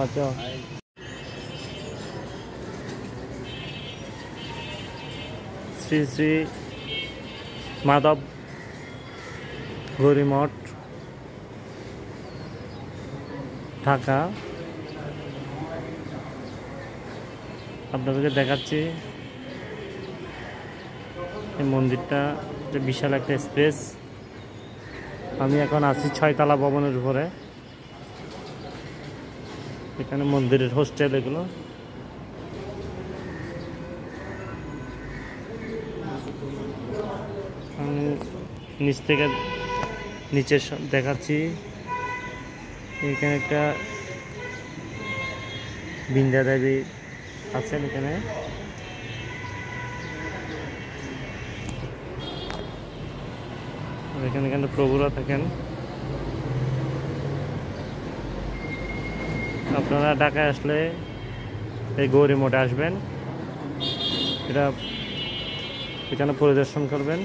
আচ্ছা, শ্রী শ্রী মাধব গৌরীমঠ, ঢাকা। আপনাদেরকে দেখাচ্ছি এই মন্দিরটা, বিশাল একটা স্পেস। আমি এখন আছি 6 তলা ভবনের উপরে। এখানে মন্দিরের হোস্টেল এগুলো। আমি নিচ থেকে নিচে দেখাচ্ছি। এখানে একটা বিন্ধ্যা দেবী আছেন এখানে। এখানে এখানে প্রভুরা থাকেন। আপনারা ঢাকায় আসলে এই গৌরীমঠে আসবেন, এটা এখানে পরিদর্শন করবেন।